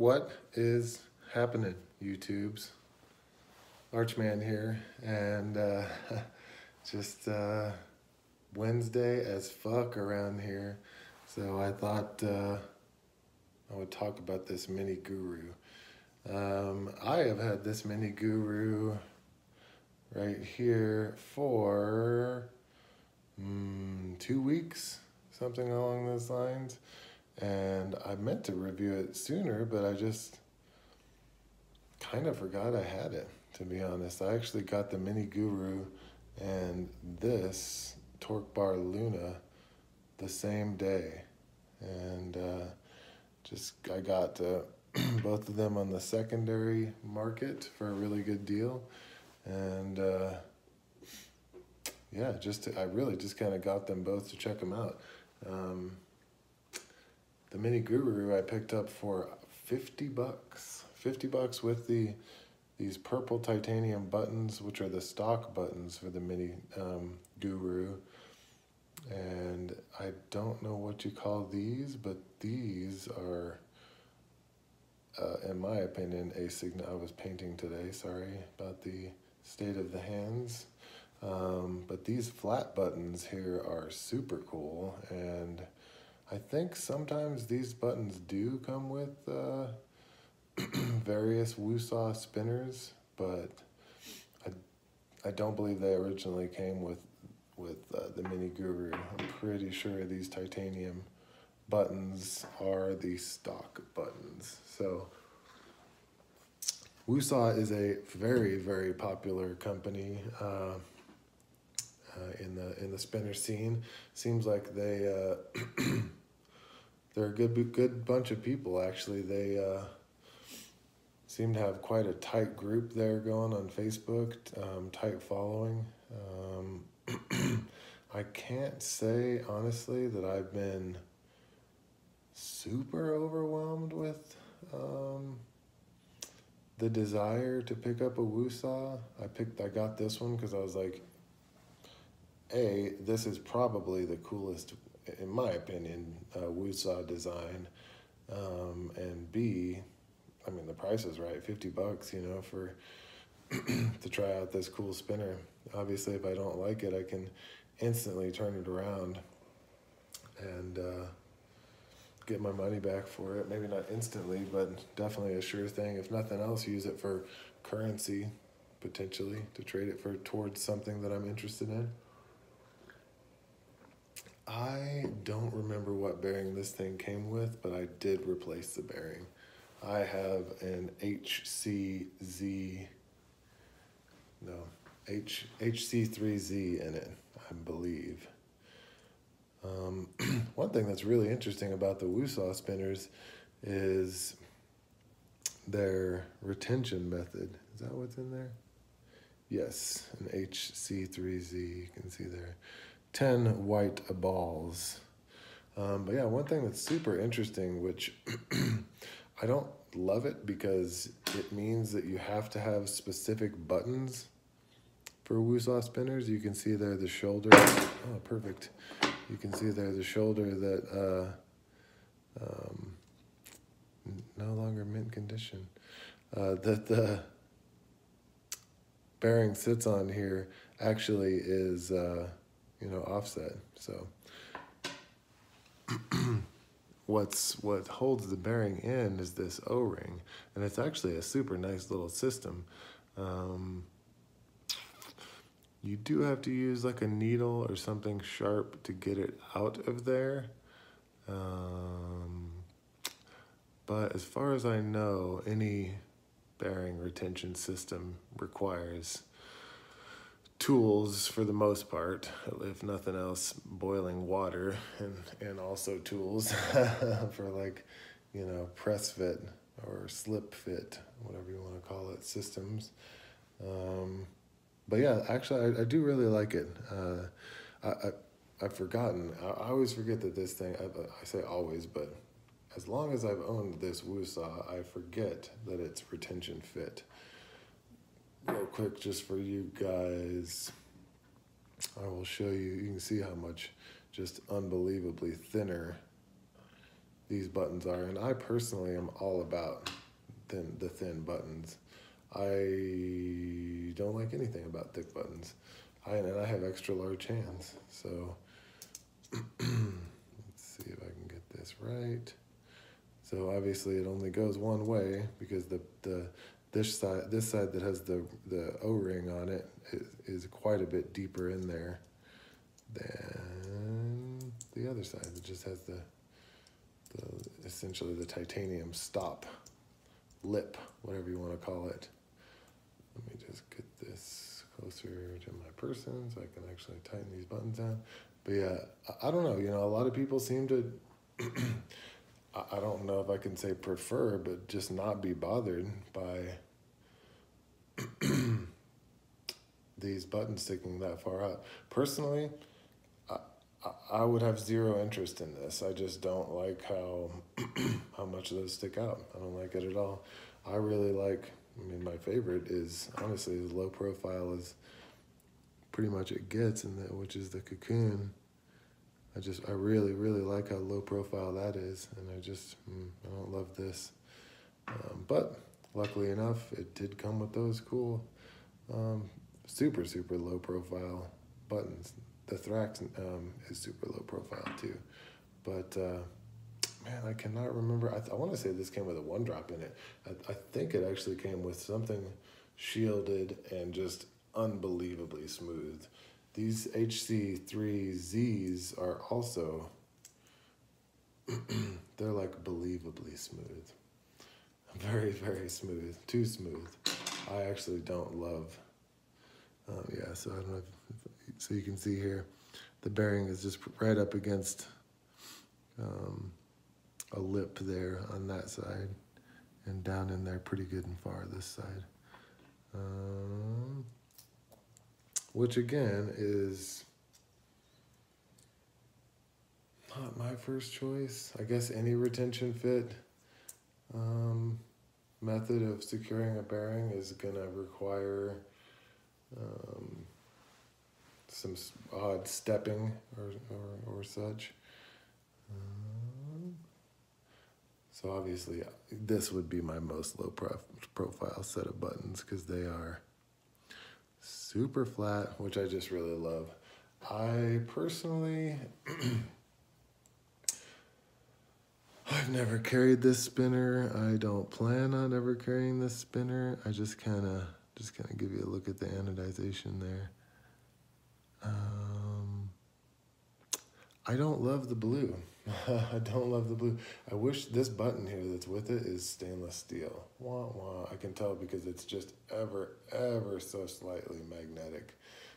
What is happening, YouTubes? Archman here, and just Wednesday as fuck around here. So I thought I would talk about this mini guru. I have had this mini guru right here for 2 weeks, something along those lines. And I meant to review it sooner, but I just kind of forgot I had it, to be honest. I actually got the Mini Guru and this Torque Bar Luna the same day. And I got both of them on the secondary market for a really good deal. And yeah, I really just kind of got them both to check them out. The Mini Guru I picked up for $50. $50 with these purple titanium buttons, which are the stock buttons for the Mini Guru. And I don't know what you call these, but these are, in my opinion, a signal. I was painting today, sorry about the state of the hands. But these flat buttons here are super cool, and I think sometimes these buttons do come with various Woosah spinners, but I don't believe they originally came with the Mini Guru. I'm pretty sure these titanium buttons are the stock buttons. So Woosah is a very, very popular company in the spinner scene. Seems like they're a good bunch of people, actually. They seem to have quite a tight group there going on Facebook, tight following. I can't say, honestly, that I've been super overwhelmed with the desire to pick up a Woosah. I got this one because I was like, A, this is probably the coolest, in my opinion, Woosah design, and B, I mean, the price is right, $50, you know, for to try out this cool spinner. Obviously, if I don't like it, I can instantly turn it around and get my money back for it. Maybe not instantly, but definitely a sure thing. If nothing else, use it for currency, potentially, to trade it towards something that I'm interested in. I don't remember what bearing this thing came with, but I did replace the bearing. I have an HC3Z in it, I believe. One thing that's really interesting about the Woosah spinners is their retention method. Is that what's in there? Yes, an HC3Z, you can see there. 10 white balls. But yeah, one thing that's super interesting, which I don't love it because it means that you have to have specific buttons for Woosah spinners. You can see there the shoulder. Oh, perfect. You can see there the shoulder that no longer mint condition. That the bearing sits on here actually is offset. So what holds the bearing in is this O-ring, and it's actually a super nice little system. You do have to use like a needle or something sharp to get it out of there. But as far as I know, any bearing retention system requires tools for the most part, if nothing else, boiling water and also tools for, like, you know, press fit or slip fit, whatever you want to call it, systems. But yeah, actually, I do really like it. I've forgotten. I always forget that this thing, I say always, but as long as I've owned this Woosah, I forget that it's retention fit. Real quick, just for you guys, I will show you. You can see how much just unbelievably thinner these buttons are. And I personally am all about the thin buttons. I don't like anything about thick buttons. And I have extra large hands, so let's see if I can get this right. So obviously it only goes one way because this side that has the O-ring on it is quite a bit deeper in there than the other side. It just has the essentially the titanium stop, lip, whatever you want to call it. Let me just get this closer to my person so I can actually tighten these buttons down. But yeah, I don't know, a lot of people seem to, I don't know if I can say prefer, but just not be bothered by these buttons sticking that far out. Personally, I would have zero interest in this. I just don't like how much of those stick out. I don't like it at all. I really like, my favorite is honestly as low profile as pretty much it gets, which is the Cocoon. I really, really like how low profile that is, and I don't love this. But luckily enough, it did come with those cool, super, super low profile buttons. The Thrax is super low profile too, but man, I cannot remember. I want to say this came with a 1-drop in it. I think it actually came with something shielded and just unbelievably smooth. These HC3Zs are also, they're like believably smooth. Very, very smooth. Too smooth. I actually don't love. Yeah, so I don't know so you can see here, the bearing is just right up against a lip there on that side, and down in there pretty good and far this side. Which again is not my first choice. I guess any retention fit method of securing a bearing is gonna require some odd stepping or such. So obviously this would be my most low profile set of buttons because they are super flat, which I just really love. I personally, I've never carried this spinner. I don't plan on ever carrying this spinner. I just kind of give you a look at the anodization there. I don't love the blue. I don't love the blue. I wish this button here that's with it is stainless steel. Wah, wah. I can tell because it's just ever so slightly magnetic.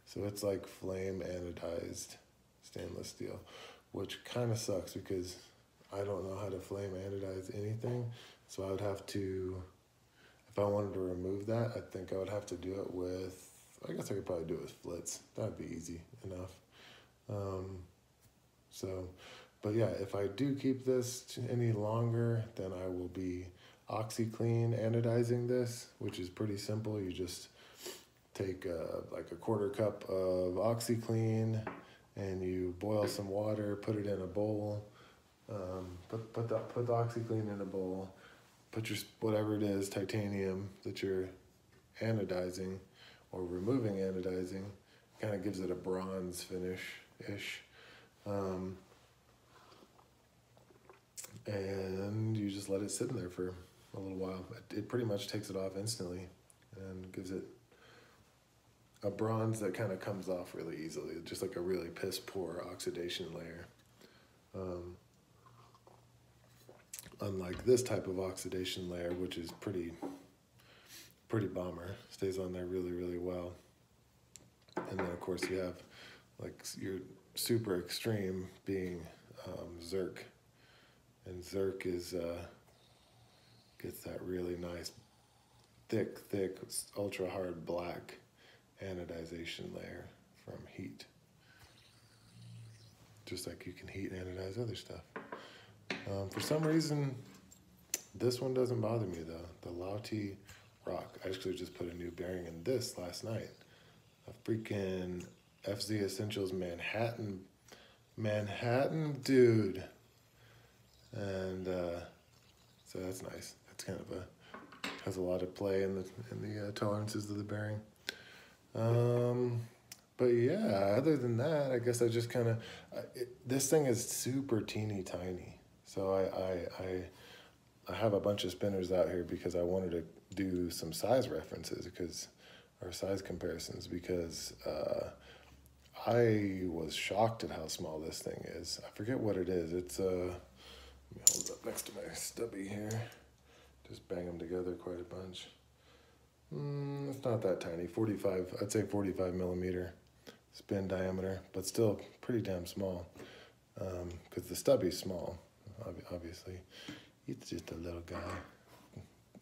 So it's like flame anodized stainless steel, which kind of sucks because I don't know how to flame anodize anything. So I would have to, if I wanted to remove that, I think I would have to do it with, I guess I could probably do it with flits. That'd be easy enough. But yeah, if I do keep this any longer, then I will be Oxiclean anodizing this, which is pretty simple. You just take like a 1/4 cup of Oxiclean and you boil some water, put it in a bowl, put the Oxiclean in a bowl, put your, whatever it is, titanium that you're anodizing or removing anodizing, kind of gives it a bronze finish-ish. And you just let it sit in there for a little while. It pretty much takes it off instantly and gives it a bronze that kind of comes off really easily, just like a really piss poor oxidation layer. Unlike this type of oxidation layer, which is pretty bomber, stays on there really, really well. And then of course you have like your super extreme being Zerk. And Zerk is gets that really nice, thick, ultra hard black anodization layer from heat. Just like you can heat anodize other stuff. For some reason, this one doesn't bother me though. The Lauti Rock. I actually just put a new bearing in this last night. A freaking FZ Essentials Manhattan, dude. And so that's nice. It's kind of has a lot of play in the tolerances of the bearing. But yeah, other than that, I guess I just kind of, this thing is super teeny tiny. So I have a bunch of spinners out here because I wanted to do some size references or size comparisons because I was shocked at how small this thing is. I forget what it is. It's, let me hold it up next to my stubby here. Just bang them together quite a bunch. It's not that tiny, 45, I'd say 45 millimeter spin diameter, but still pretty damn small because the stubby's small, obviously. It's just a little guy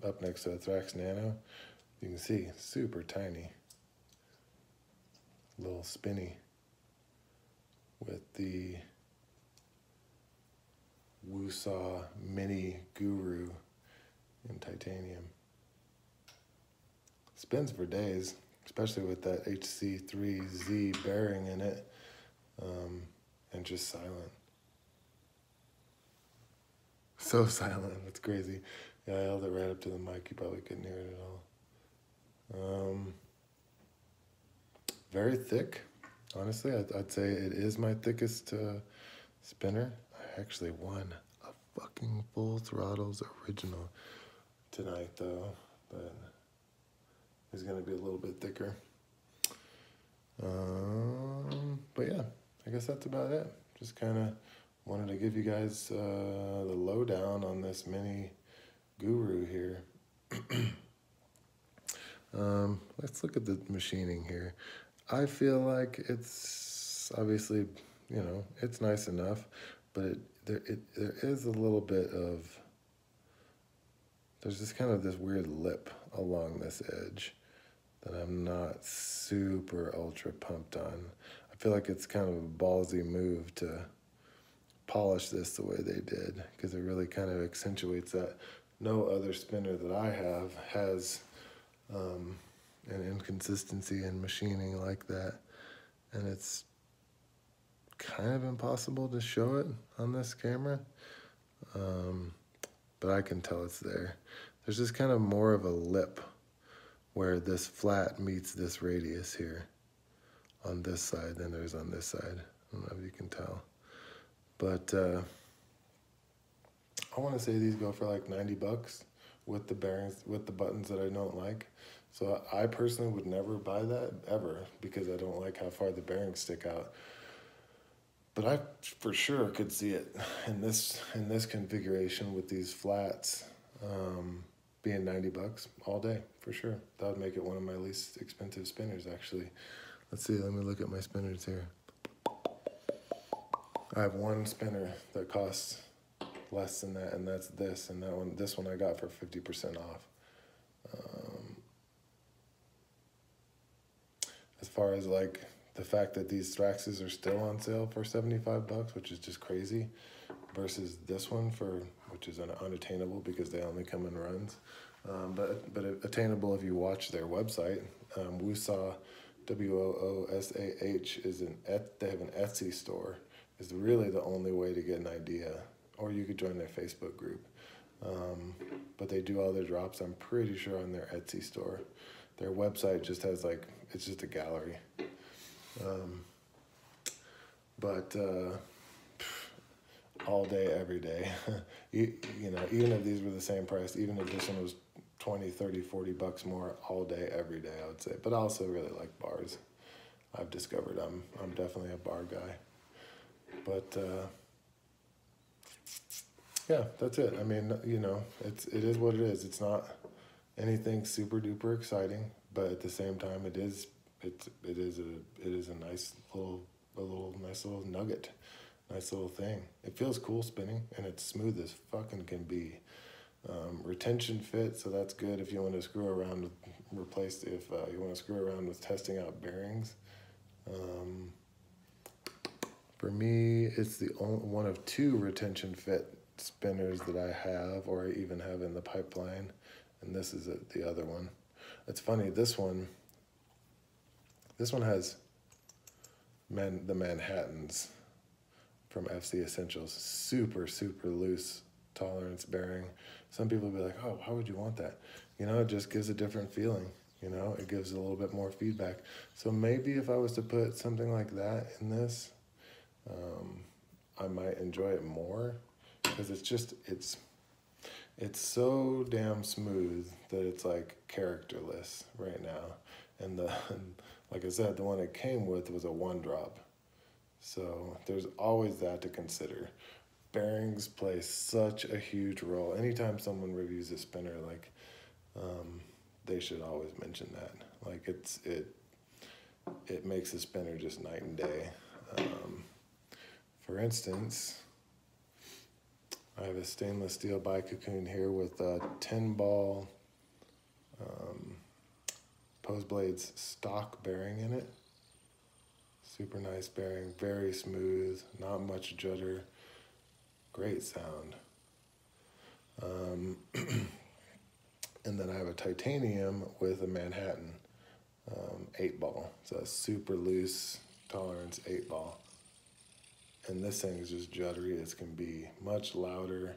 up next to a Thrax Nano. You can see, super tiny, little spinny with the Woosah Mini Guru in titanium. Spins for days, especially with that HC3Z bearing in it, and just silent. So silent, it's crazy. Yeah, I held it right up to the mic, you probably couldn't hear it at all. Very thick, honestly. I'd say it is my thickest spinner. I actually won a fucking Full Throttles original tonight though, but it's gonna be a little bit thicker. But yeah, I guess that's about it. Just kind of wanted to give you guys the lowdown on this mini Guru here. Let's look at the machining here. I feel like it's obviously, you know, it's nice enough, but there is a little bit of, there's just kind of this weird lip along this edge that I'm not super ultra pumped on. I feel like it's kind of a ballsy move to polish this the way they did, because it really kind of accentuates that. No other spinner that I have has an inconsistency in machining like that, and it's kind of impossible to show it on this camera, but I can tell it's there. There's just kind of more of a lip where this flat meets this radius here on this side than there is on this side. I don't know if you can tell, but I want to say these go for like $90 with the bearings, with the buttons that I don't like. So I personally would never buy that ever because I don't like how far the bearings stick out. But I for sure could see it in this configuration with these flats being $90 all day for sure. That would make it one of my least expensive spinners actually. Let's see, let me look at my spinners here. I have one spinner that costs less than that, and that's this, and this one I got for 50% off. As far as like the fact that these Thraxes are still on sale for $75, which is just crazy, versus this one which is unattainable because they only come in runs, but attainable if you watch their website. Woosah, WOOSAH they have an Etsy store. Is really the only way to get an idea, or you could join their Facebook group. But they do all their drops, I'm pretty sure, on their Etsy store. Their website just has like, it's just a gallery. But all day, every day. you know, even if these were the same price, even if this one was 20, 30, $40 more, all day, every day, I would say. But I also really like bars. I've discovered I'm definitely a bar guy. But yeah, that's it. I mean, you know, it is what it is. It's not anything super duper exciting, but at the same time, it is a nice little nugget, nice little thing. It feels cool spinning, and it's smooth as fucking can be. Retention fit, so that's good if you want to screw around with you want to screw around with testing out bearings. For me, it's the only one of two retention fit spinners that I have, or I even have in the pipeline, and this is the other one. It's funny, this one has the Manhattans from FC Essentials. Super, super loose tolerance bearing. Some people will be like, oh, why would you want that? You know, it just gives a different feeling. You know, it gives a little bit more feedback. So maybe if I was to put something like that in this, I might enjoy it more, because it's so damn smooth that it's like characterless right now. And like I said, the one it came with was a 1-drop. So there's always that to consider. Bearings play such a huge role. Anytime someone reviews a spinner, like, they should always mention that. Like, it makes a spinner just night and day. For instance, I have a stainless steel bi-cocoon here with a 10-ball Pose Blades stock bearing in it. Super nice bearing, very smooth, not much judder, great sound. And then I have a titanium with a Manhattan 8-ball. It's a super loose tolerance 8-ball. And this thing is just juddery as can be, much louder.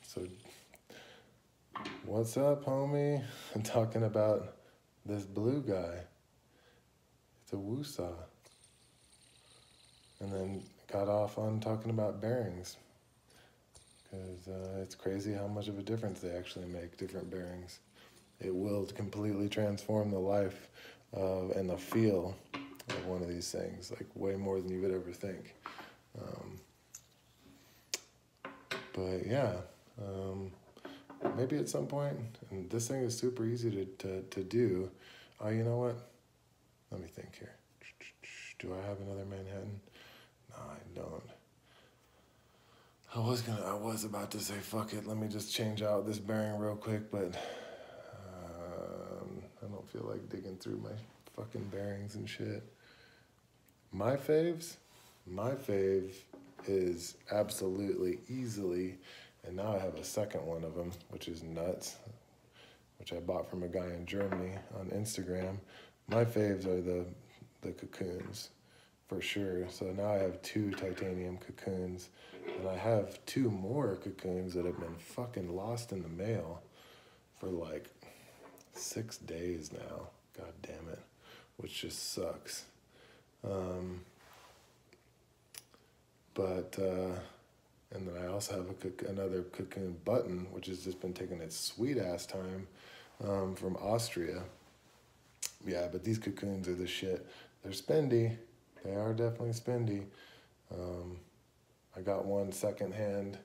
So what's up, homie? I'm talking about this blue guy. It's a Woosah. And then got off on talking about bearings, because it's crazy how much of a difference they actually make, different bearings. It will completely transform the life and the feel of one of these things, like way more than you would ever think. But yeah, maybe at some point, and this thing is super easy to do. You know what? Let me think here. Do I have another Manhattan? No, I don't. I was about to say, fuck it, let me just change out this bearing real quick, but I don't feel like digging through my fucking bearings and shit. My fave is absolutely easily, and now I have a second one of them, which is nuts, which I bought from a guy in Germany on Instagram. My faves are the cocoons, for sure. So now I have 2 titanium cocoons, and I have 2 more cocoons that have been fucking lost in the mail for like 6 days now. God damn it, which just sucks. And then I also have another cocoon button, which has just been taking its sweet ass time, from Austria. Yeah, but these cocoons are the shit. They're spendy. They are definitely spendy. I got one secondhand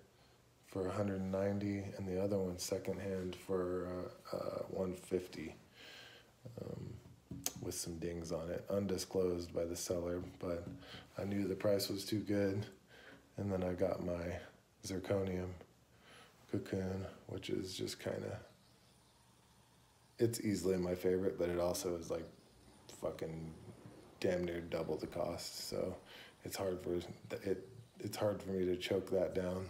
for $190, and the other one secondhand for $150, with some dings on it, undisclosed by the seller, but I knew the price was too good. And then I got my zirconium cocoon, which is just kind of, it's easily my favorite, but it also is like fucking damn near double the cost. So it's hard for me to choke that down.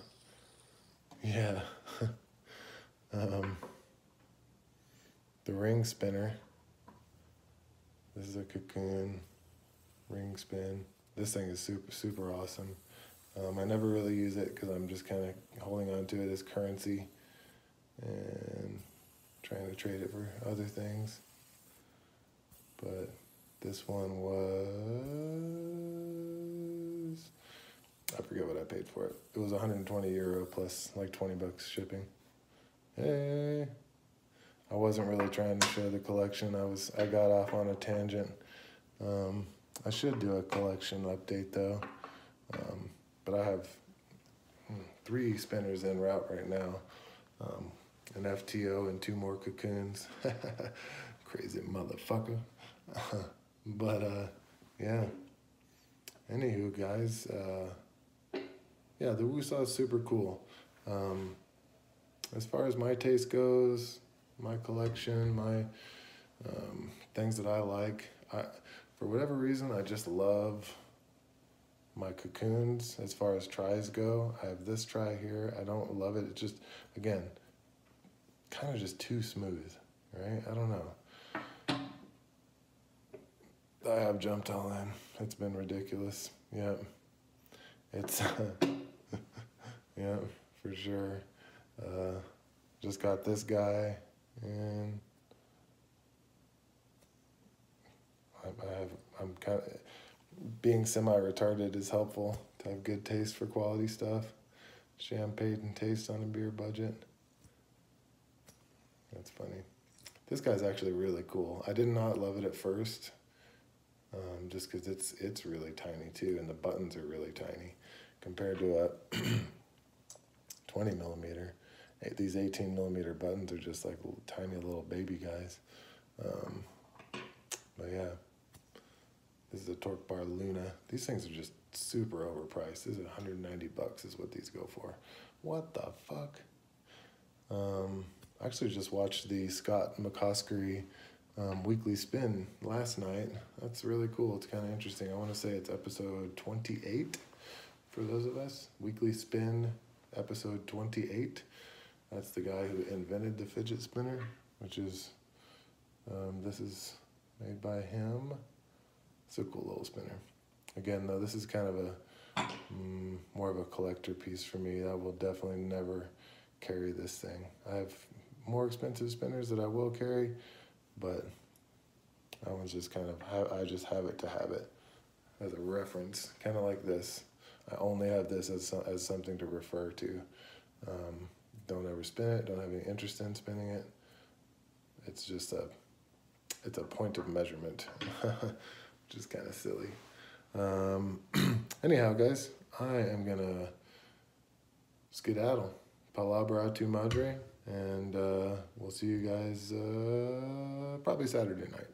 Yeah. The ring spinner. This is a cocoon ring spin. This thing is super, super awesome. I never really use it because I'm just kind of holding on to it as currency and trying to trade it for other things. But this one was, I forget what I paid for it. It was €120 plus like 20 bucks shipping. Hey, I wasn't really trying to show the collection. I got off on a tangent. I should do a collection update though. But I have 3 spinners en route right now. An FTO and 2 more cocoons. Crazy motherfucker. But yeah. Anywho, guys, yeah, the Woosah is super cool. As far as my taste goes, my collection, my things that I like, for whatever reason, I just love my cocoons. As far as tries go, I have this try here. I don't love it. It's just, again, kind of just too smooth, right? I don't know. I have jumped all in. It's been ridiculous. Yeah, it's yeah, for sure. Just got this guy, and I'm kind of being semi-retarded is helpful to have good taste for quality stuff. Champagne taste on a beer budget. That's funny. This guy's actually really cool. I did not love it at first, just because it's really tiny too, and the buttons are really tiny compared to a 20 millimeter. These 18 millimeter buttons are just like tiny little baby guys. But yeah, this is a Torque Bar Luna. These things are just super overpriced. This is $190 is what these go for. What the fuck? I actually just watched the Scott McCoskey weekly spin last night. That's really cool. It's kind of interesting. I want to say it's episode 28 for those of us. Weekly spin, episode 28. That's the guy who invented the fidget spinner, which is, this is made by him. It's a cool little spinner. Again, though, this is kind of a more of a collector piece for me. I will definitely never carry this thing. I have more expensive spinners that I will carry, but that one's just kind of, I just have it to have it as a reference, kind of like this. I only have this as something to refer to. Don't ever spin it, don't have any interest in spinning it. It's just it's a point of measurement, which is kind of silly. Anyhow, guys, I am gonna skedaddle. Palabra tu madre, and we'll see you guys probably Saturday night.